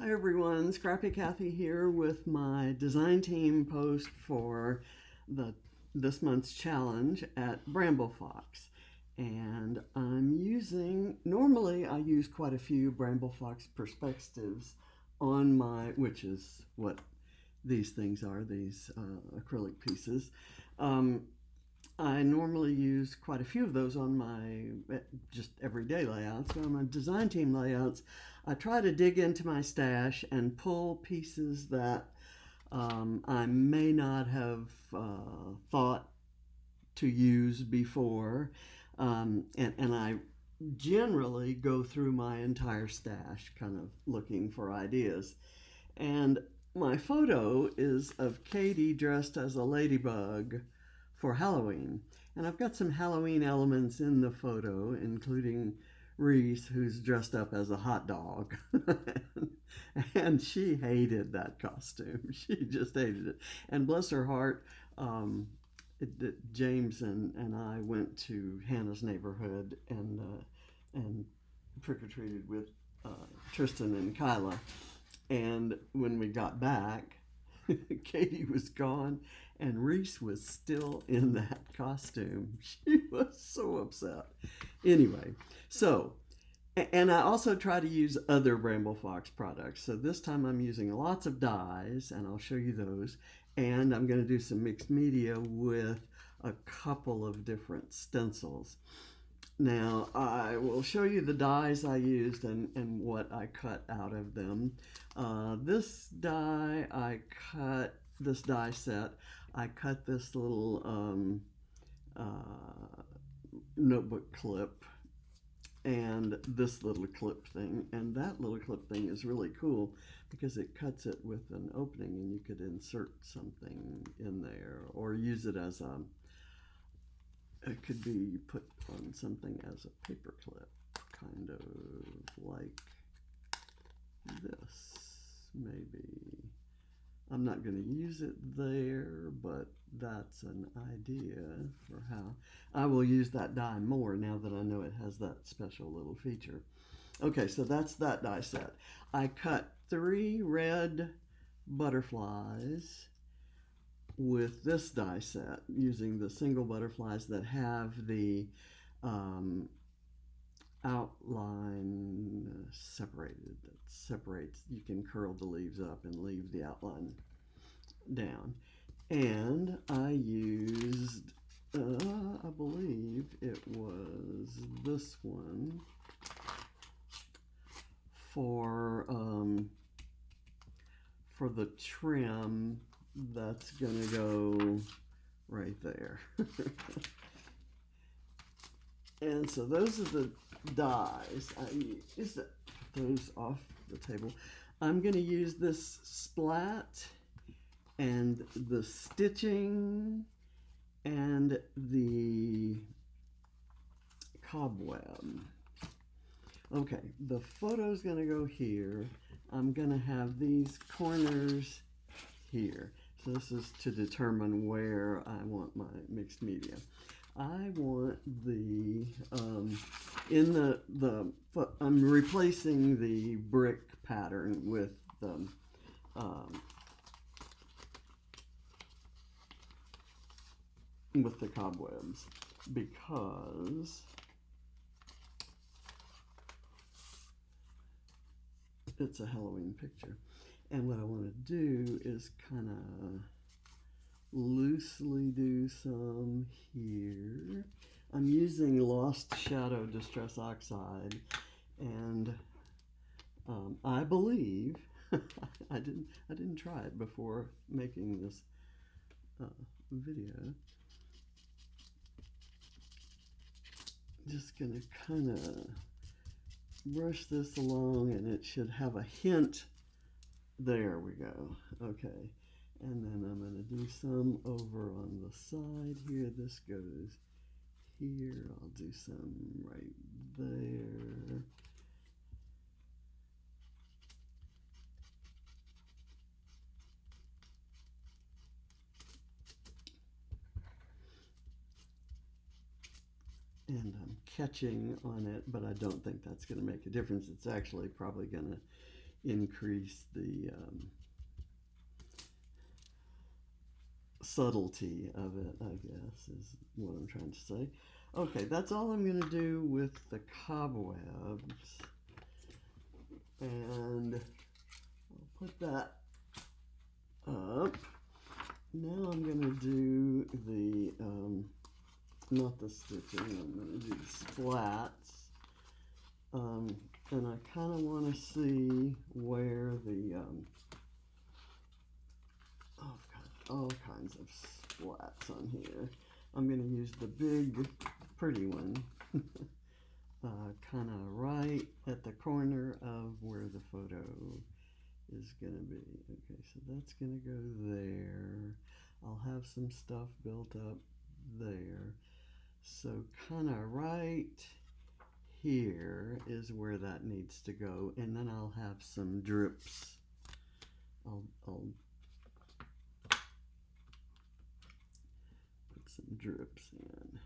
Hi everyone, Scrappy Kathy here with my design team post for this month's challenge at BrambleFox. And normally I use quite a few BrambleFox perspectives on which is what these things are, these acrylic pieces. I normally use quite a few of those on my just everyday layouts. But on my design team layouts, I try to dig into my stash and pull pieces that I may not have thought to use before. And I generally go through my entire stash kind of looking for ideas. And my photo is of Katie dressed as a ladybug for Halloween. And I've got some Halloween elements in the photo, including Reese, who's dressed up as a hot dog. And she hated that costume. She just hated it. And bless her heart, James and I went to Hannah's neighborhood and trick-or-treated with Tristan and Kyla. And when we got back, Katie was gone and Reese was still in that costume. She was so upset. Anyway, and I also try to use other BrambleFox products. So this time I'm using lots of dyes, and I'll show you those. And I'm going to do some mixed media with a couple of different stencils. Now, I will show you the dies I used and what I cut out of them. This die set, I cut this little notebook clip and this little clip thing. And that little clip thing is really cool because it cuts it with an opening and you could insert something in there or use it as it could be put on something as a paper clip, kind of like this, maybe. I'm not going to use it there, but that's an idea for how I will use that die more now that I know it has that special little feature. Okay, so that's that die set. I cut 3 red butterflies with this die set using the single butterflies that have the outline separated. That separates, you can curl the leaves up and leave the outline down. And I used, I believe it was this one for the trim that's gonna go right there. And so those are the dies. I used to put those off the table. I'm gonna use this splat and the stitching and the cobweb. Okay, the photo's gonna go here. I'm gonna have these corners here. So this is to determine where I want my mixed media. I want I'm replacing the brick pattern with the cobwebs because it's a Halloween picture. And what I want to do is kind of loosely do some here. I'm using Lost Shadow Distress Oxide, and I believe I didn't try it before making this video. Just gonna kind of brush this along, and it should have a hint. There we go. Okay. And then I'm going to do some over on the side here. This goes here. I'll do some right there. And I'm catching on it, but I don't think that's going to make a difference. It's actually probably going to increase the subtlety of it, I guess, is what I'm trying to say. Okay, that's all I'm going to do with the cobwebs. And I'll put that up. Now I'm going to do the, not the stitching, I'm going to do the splats. And I kind of want to see where the, oh, I've got all kinds of splats on here. I'm going to use the big, pretty one, kind of right at the corner of where the photo is going to be. Okay, so that's going to go there. I'll have some stuff built up there. So kind of right here is where that needs to go, and then I'll have some drips. I'll put some drips in.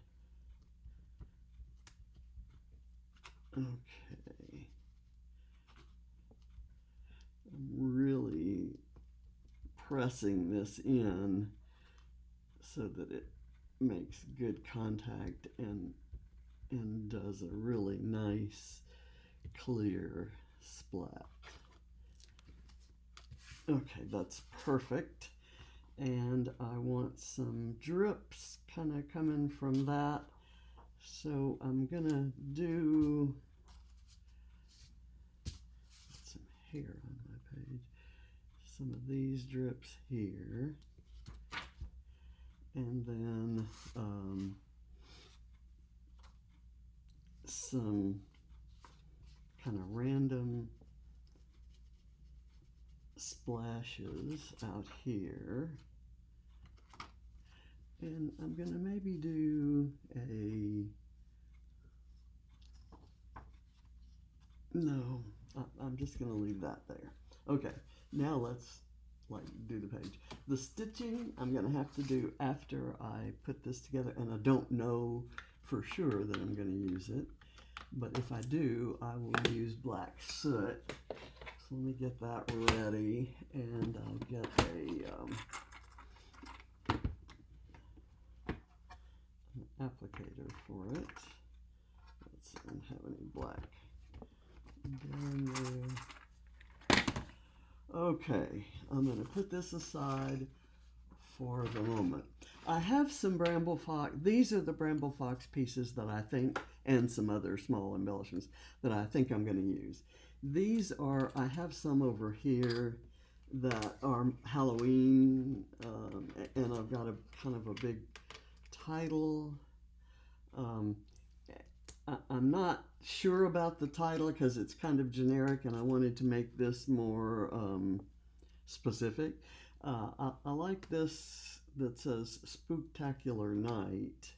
Okay. I'm really pressing this in so that it makes good contact and does a really nice clear splat. Okay, that's perfect. And I want some drips kind of coming from that. So I'm gonna do some hair on my page. Some of these drips here. And then some kind of random splashes out here. And I'm going to maybe do no, I'm just going to leave that there. Okay, now let's do the page. The stitching I'm going to have to do after I put this together, and I don't know for sure that I'm going to use it, but if I do, I will use black soot. So let me get that ready, and I'll get an applicator for it. Let's see, I don't have any black down there. Okay, I'm going to put this aside for the moment. I have some BrambleFox. These are the BrambleFox pieces that I think, and some other small embellishments that I think I'm going to use. These are, I have some over here that are Halloween, and I've got a kind of a big title. I'm not sure about the title because it's kind of generic, and I wanted to make this more specific. I like this that says Spooktacular Night,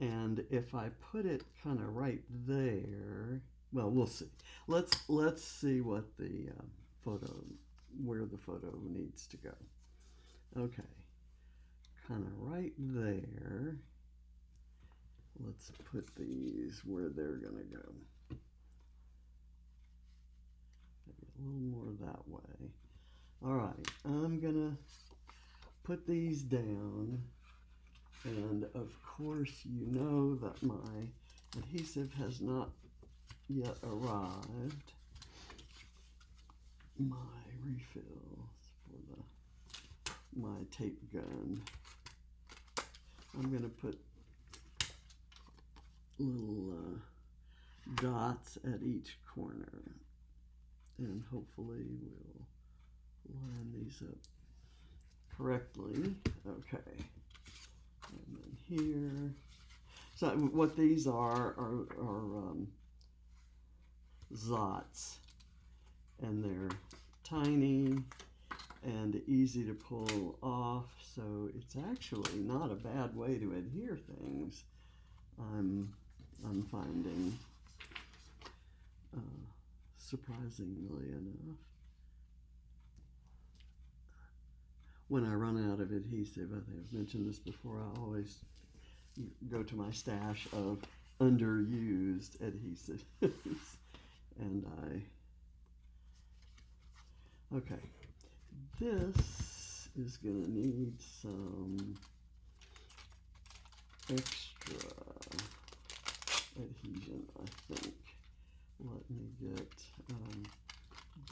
and if I put it kind of right there, well, we'll see. Let's see what the where the photo needs to go. Okay, kind of right there. Let's put these where they're gonna go. Maybe a little more that way. All right, I'm gonna put these down, and of course you know that my adhesive has not yet arrived. My refills for my tape gun. I'm gonna put little dots at each corner, and hopefully we'll line these up correctly. Okay, and then here. So what these are zots, and they're tiny and easy to pull off. So it's actually not a bad way to adhere things. I'm finding, surprisingly enough. When I run out of adhesive, I think I've mentioned this before, I always go to my stash of underused adhesives and I Okay, this is going to need some extra adhesion, I think. Let me get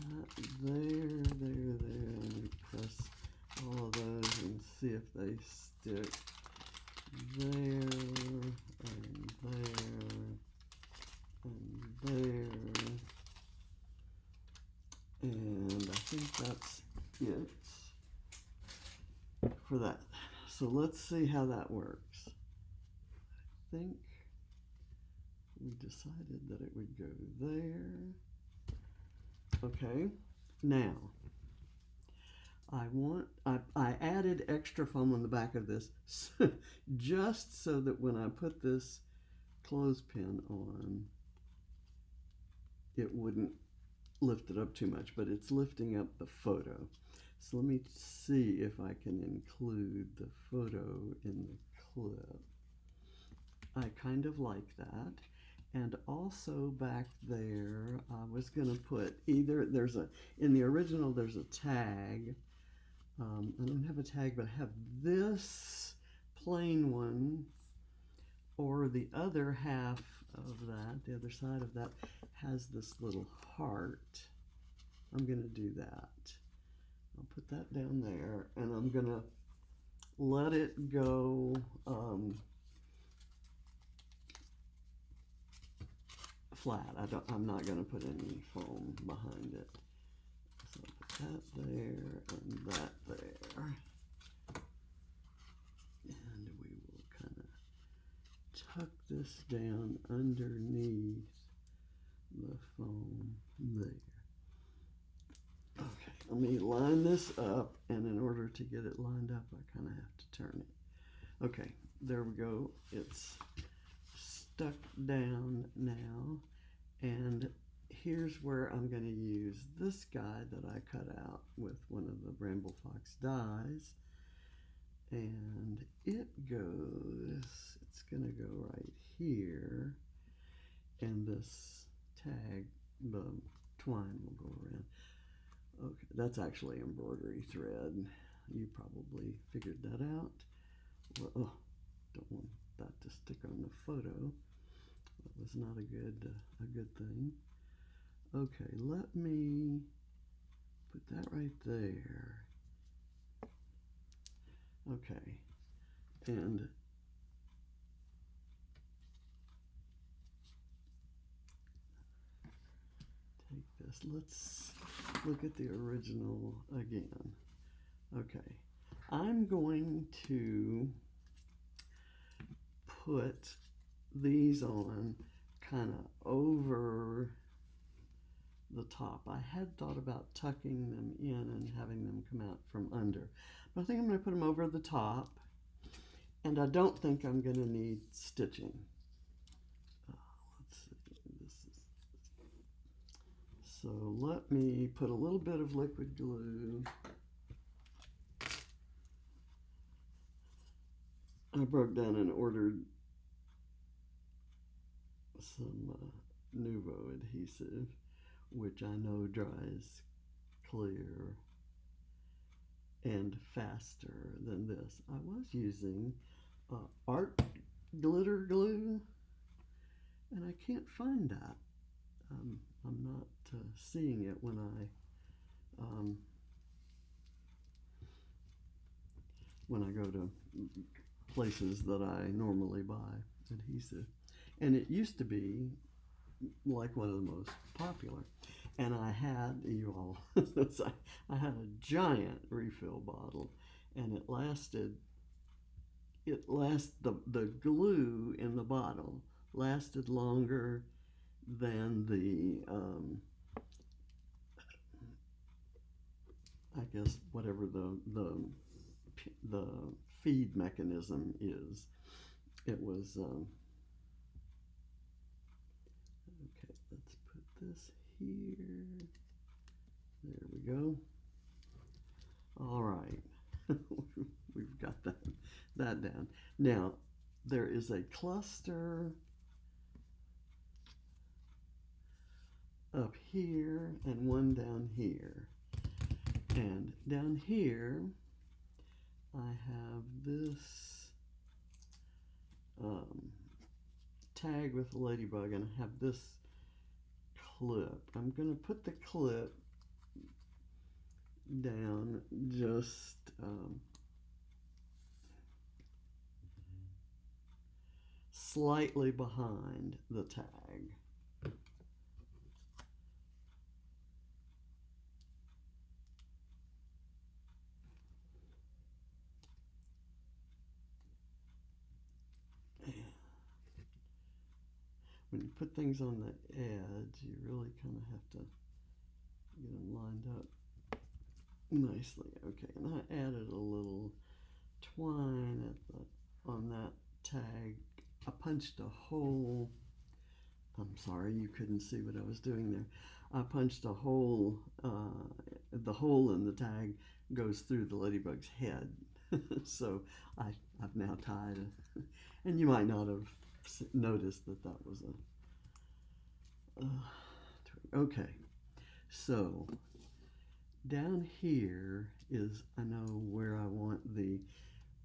that there. Let me press all of those and see if they stick there and there. And I think that's it for that. So let's see how that works. I think we decided that it would go there. Okay, now I added extra foam on the back of this just so that when I put this clothespin on, it wouldn't lift it up too much, but it's lifting up the photo. So let me see if I can include the photo in the clip. I kind of like that. And also back there, I was going to put either, in the original there's a tag. I don't have a tag, but I have this plain one, or the other half of that, the other side of that, has this little heart. I'm going to do that. I'll put that down there, and I'm going to let it go flat. I'm not going to put any foam behind it. So I'll put that there and that there. And we will kind of tuck this down underneath the foam there. Okay, let me line this up, and in order to get it lined up, I kind of have to turn it. Okay, there we go. It's stuck down now, and here's where I'm going to use this guy that I cut out with one of the BrambleFox dies, and it's going to go right here, and this tag, the twine will go around. Okay, that's actually embroidery thread. You probably figured that out. Well, oh, don't want that to stick on the photo. That was not a good thing. Okay, let me put that right there. Okay, and take this. Let's look at the original again. Okay, I'm going to put these on kind of over the top. I had thought about tucking them in and having them come out from under, but I think I'm going to put them over the top, and I don't think I'm going to need stitching. Let's see, this is, so let me put a little bit of liquid glue. I broke down and ordered some Nuvo adhesive, which I know dries clear and faster than this. I was using art glitter glue, and I can't find that. I'm not seeing it when I go to places that I normally buy adhesive. And it used to be like one of the most popular. And I had, I had a giant refill bottle, and the glue in the bottle lasted longer than the, I guess, whatever the feed mechanism is. It was, okay, let's put this here. There we go. All right, we've got that down. Now, there is a cluster up here and one down here. And down here, I have this tag with the ladybug, and I have this clip. I'm going to put the clip down just slightly behind the tag. When you put things on the edge, you really kind of have to get them lined up nicely. Okay, and I added a little twine on that tag. I punched a hole. I'm sorry, you couldn't see what I was doing there. I punched a hole. The hole in the tag goes through the ladybug's head. So I've now tied it. And you might not have noticed that was a okay. So down here is, I know where I want the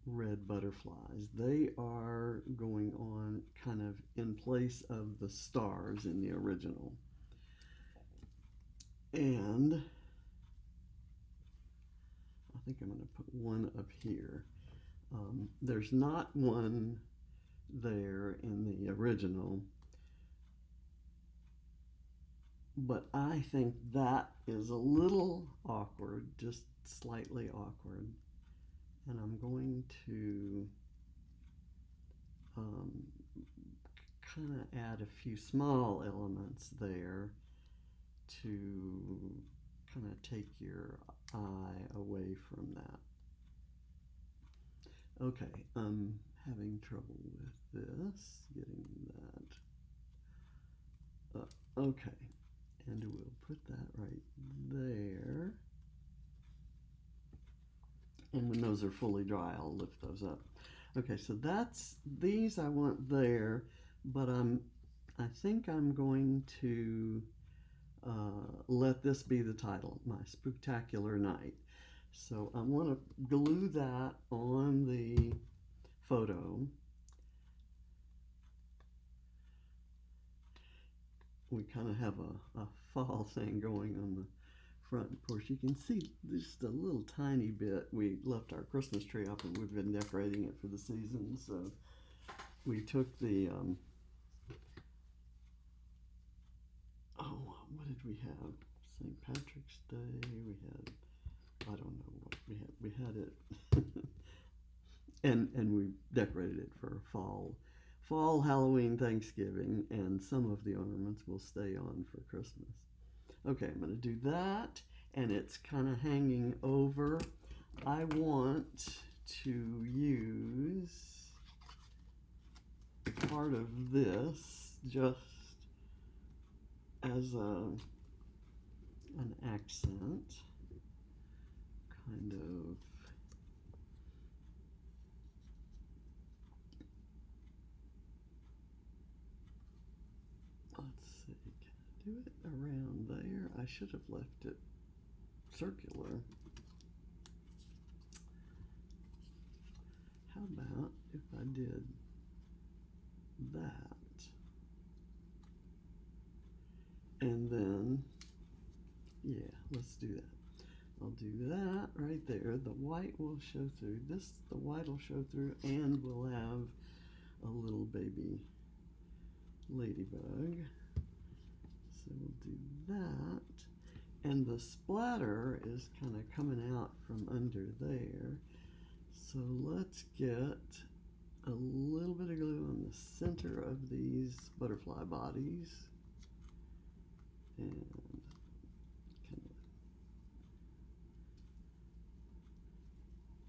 red butterflies. They are going on kind of in place of the stars in the original. And I think I'm going to put one up here. There's not one there in the original, but I think that is a little awkward, just slightly awkward. And I'm going to kind of add a few small elements there to kind of take your eye away from that. Okay, I'm having trouble with this, getting that. Okay, and we'll put that right there. And when those are fully dry, I'll lift those up. Okay, so these I want there, but I think I'm going to let this be the title, My Spooktacular Night. So I want to glue that on the photo. We kind of have a fall thing going on the front porch. You can see just a little tiny bit. We left our Christmas tree up and we've been decorating it for the season. So we took the, what did we have? St. Patrick's Day. We had, I don't know what we had. We had it, and we decorated it for fall, Halloween, Thanksgiving, and some of the ornaments will stay on for Christmas. Okay, I'm going to do that, and it's kind of hanging over. I want to use part of this just as an accent, kind of. Let's see, can I do it around there? I should have left it circular. How about if I did that? And then, yeah, let's do that. I'll do that right there. The white will show through. The white will show through, and we'll have a little baby ladybug. So we'll do that. And the splatter is kind of coming out from under there. So let's get a little bit of glue on the center of these butterfly bodies. And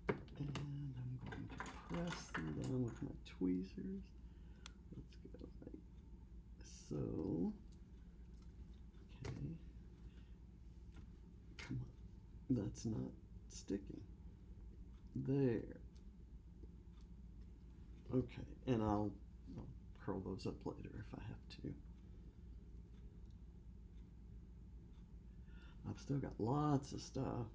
I'm going to press them down with my tweezers. Let's go like so. Okay. Come on. That's not sticking. There. Okay, and I'll curl those up later if I have to. I've still got lots of stuff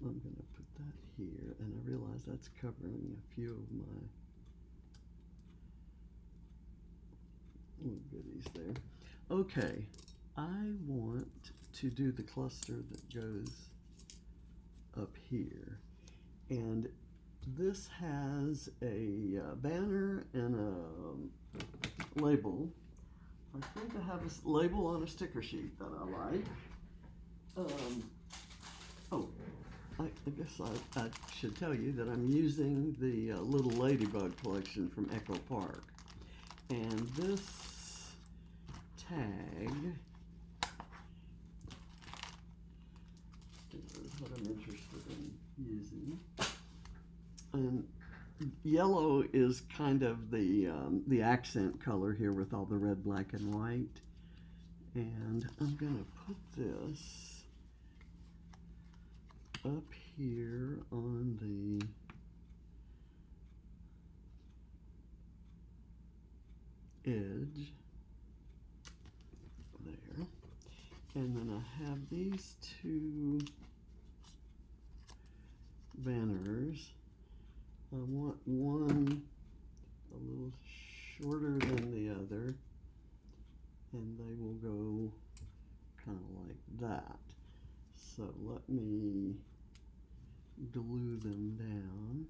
I'm going to put that here, and I realize that's covering a few of my little goodies there. Okay, I want to do the cluster that goes up here, and this has a banner and a label. I think I have a label on a sticker sheet that I like. I guess I should tell you that I'm using the little ladybug collection from Echo Park. And this tag is what I'm interested in using. And yellow is kind of the accent color here with all the red, black, and white. And I'm going to put this up here on the edge there. And then I have these two banners. I want one a little shorter than the other, and they will go kind of like that. So let me glue them down.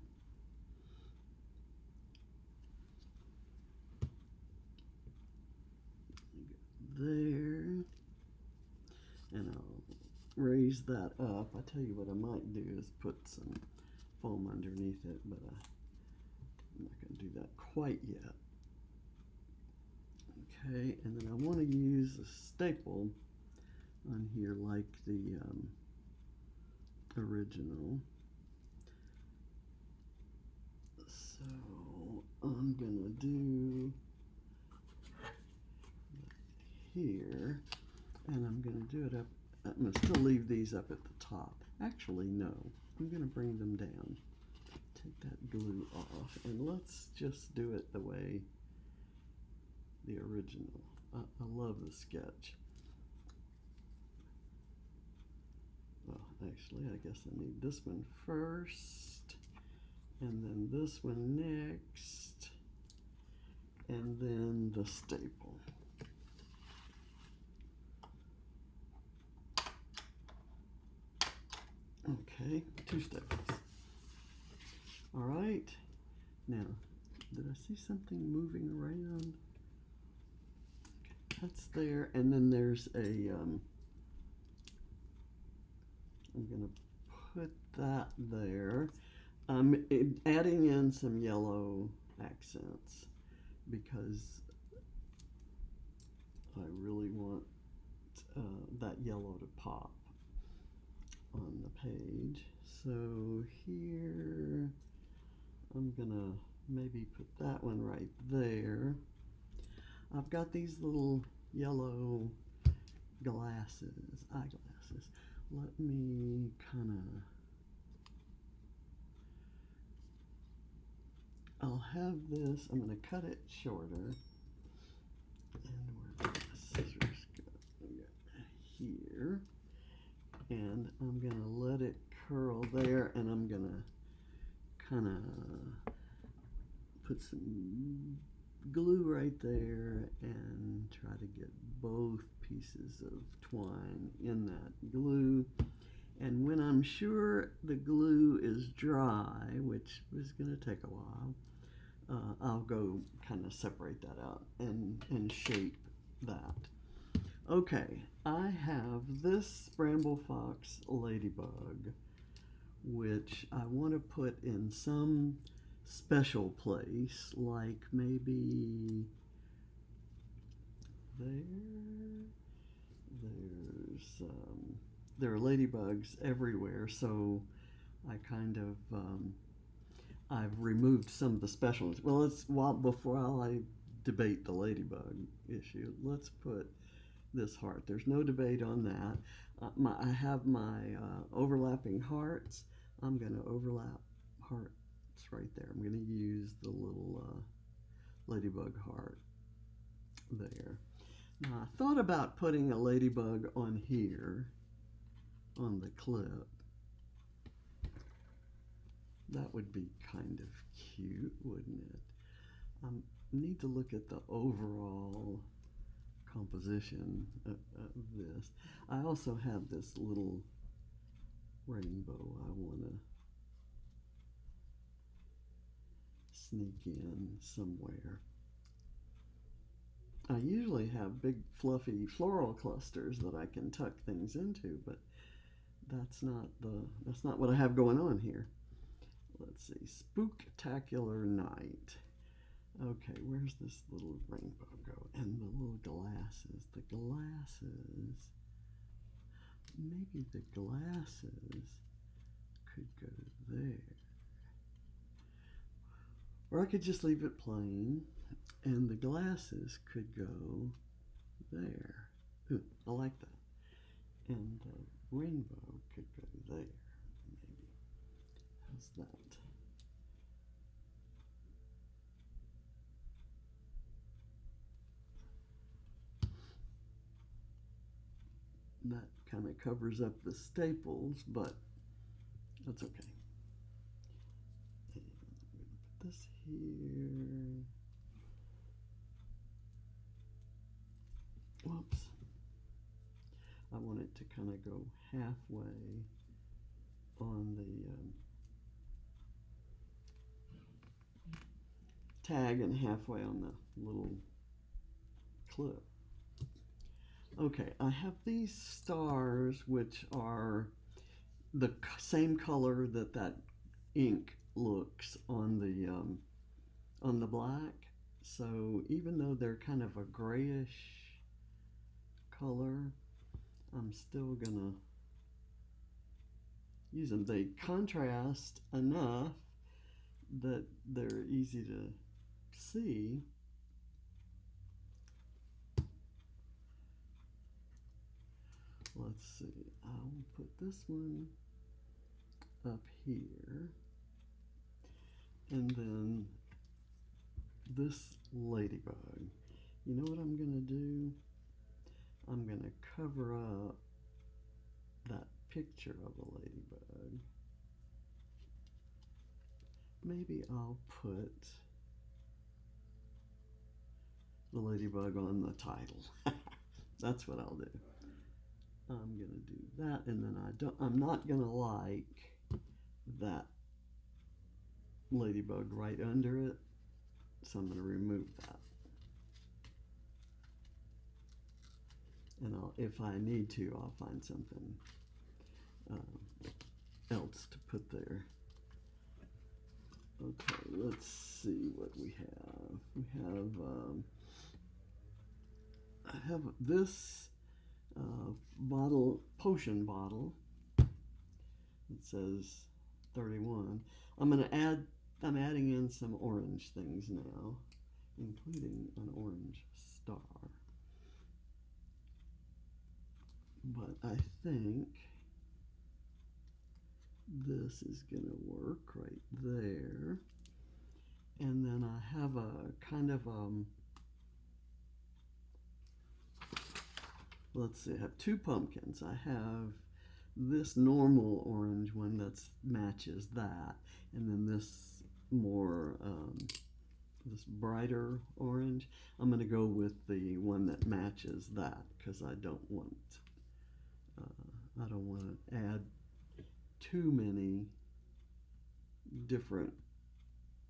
There, and I'll raise that up. I tell you what I might do is put some foam underneath it, but I'm not going to do that quite yet. Okay, and then I want to use a staple on here like the original. So I'm going to do here, and I'm going to do it up. I'm going to still leave these up at the top. Actually, no. I'm going to bring them down. Take that glue off, and let's just do it the way the original. I love the sketch. Well, actually, I guess I need this one first, and then this one next, and then the staple. Okay, 2 staples. All right, now, did I see something moving around? Okay, that's there, and then there's a, I'm gonna put that there. I'm adding in some yellow accents because I really want that yellow to pop on the page. So here, I'm gonna maybe put that one right there. I've got these little yellow eyeglasses. Let me I'll have this, I'm gonna cut it shorter. And where did the scissors go? Here. And I'm gonna let it curl there, and I'm gonna put some glue right there and try to get both pieces of twine in that glue. And when I'm sure the glue is dry, which is gonna take a while, I'll go kind of separate that out and shape that. Okay, I have this BrambleFox Ladybug, which I want to put in some special place, like maybe there are ladybugs everywhere, so I kind of I've removed some of the specials. Well, while I debate the ladybug issue, let's put this heart. There's no debate on that. I have my overlapping hearts. I'm going to overlap hearts right there. I'm going to use the little ladybug heart there. Now, I thought about putting a ladybug on here on the clip, That would be kind of cute, wouldn't it? Need to look at the overall composition of this. I also have this little rainbow I want to sneak in somewhere. I usually have big fluffy floral clusters that I can tuck things into, but that's not what I have going on here. Let's see, Spooktacular Night. Okay, where's this little rainbow go? And the little glasses. The glasses. Maybe the glasses could go there. Or I could just leave it plain, and the glasses could go there. Ooh, I like that. And the rainbow could go there, maybe. How's that? That kind of covers up the staples, but that's okay. And I'm going to put this here. Whoops. I want it to kind of go halfway on the tag and halfway on the little clip. Okay, I have these stars which are the same color that that ink looks on the black. So even though they're kind of a grayish color, I'm still gonna use them. They contrast enough that they're easy to see. Let's see, I'll put this one up here, and then this ladybug. You know what I'm gonna do? I'm gonna cover up that picture of a ladybug. Maybe I'll put the ladybug on the title. That's what I'll do. I'm gonna do that, and then I'm not gonna like that ladybug right under it, so I'm gonna remove that. And if I need to, I'll find something else to put there. Okay, let's see what we have. We have I have this potion bottle. It says 31. I'm adding in some orange things now, including an orange star. But I think this is gonna work right there. And then I have a kind of let's see, I have two pumpkins. I have this normal orange one that matches that, and then this more this brighter orange. I'm going to go with the one that matches that because I don't want to add too many different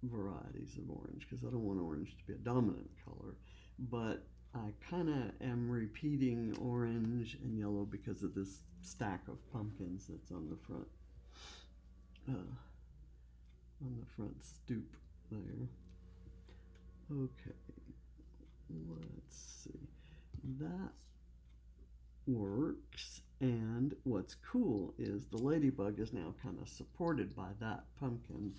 varieties of orange because I don't want orange to be a dominant color, but I kind of am repeating orange and yellow because of this stack of pumpkins that's on the front stoop there. Okay, let's see. That works, and what's cool is the ladybug is now kind of supported by that pumpkin.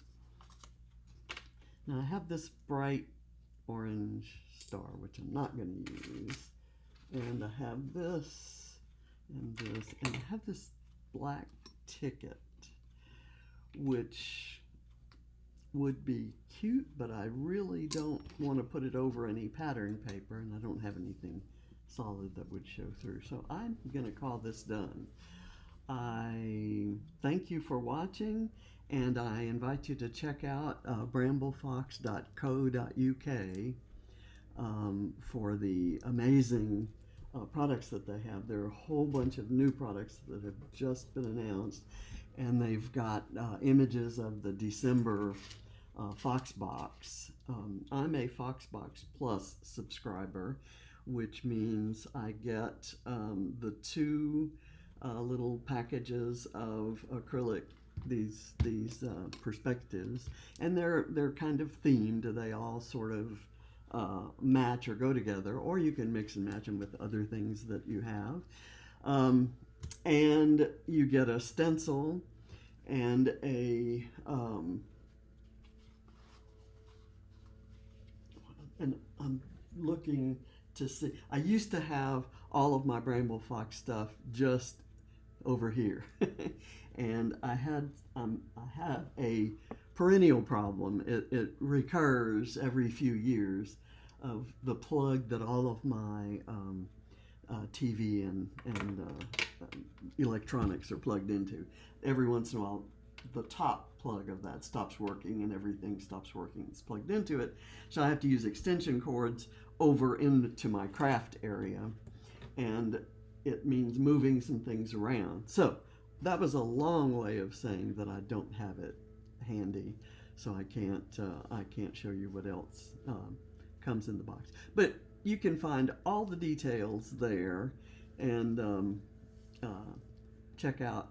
Now I have this bright orange star, which I'm not going to use, and I have this and this, and I have this black ticket, which would be cute, but I really don't want to put it over any pattern paper, and I don't have anything solid that would show through, so I'm going to call this done. I thank you for watching, and I invite you to check out BrambleFox.co.uk for the amazing products that they have. There are a whole bunch of new products that have just been announced, and they've got images of the December Foxbox. I'm a Foxbox Plus subscriber, which means I get the two little packages of acrylic, these perspectives, and they're kind of themed. They all sort of match or go together, or you can mix and match them with other things that you have. And you get a stencil and and I'm looking to see. I used to have all of my BrambleFox stuff just over here, and I have a perennial problem. It recurs every few years of the plug that all of my TV and electronics are plugged into. Every once in a while, the top plug of that stops working and everything stops working. It's plugged into it. So I have to use extension cords over into my craft area, and it means moving some things around. So that was a long way of saying that I don't have it handy, so I can't show you what else comes in the box. But you can find all the details there, and check out.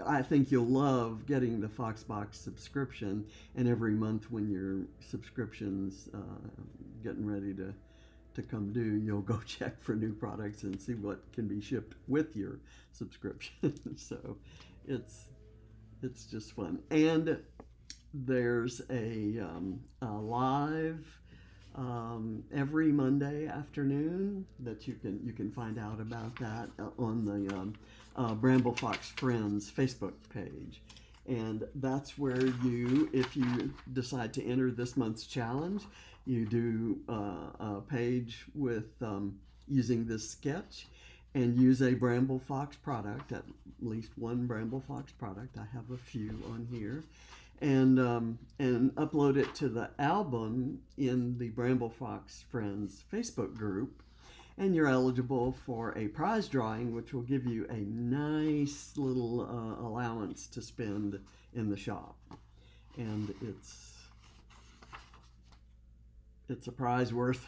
I think you'll love getting the Foxbox subscription, and every month when your subscription's getting ready to come due, you'll go check for new products and see what can be shipped with your subscription. So it's just fun. And there's a live every Monday afternoon that you can find out about that on the BrambleFox Friends Facebook page. And that's where you, if you decide to enter this month's challenge, you do a page with using this sketch and use a BrambleFox product, at least one BrambleFox product. I have a few on here. And upload it to the album in the BrambleFox Friends Facebook group, and you're eligible for a prize drawing, which will give you a nice little allowance to spend in the shop. And it's a prize worth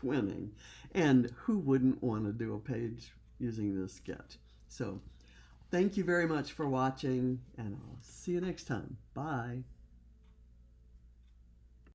winning. And who wouldn't want to do a page using this sketch? So thank you very much for watching, and I'll see you next time. Bye.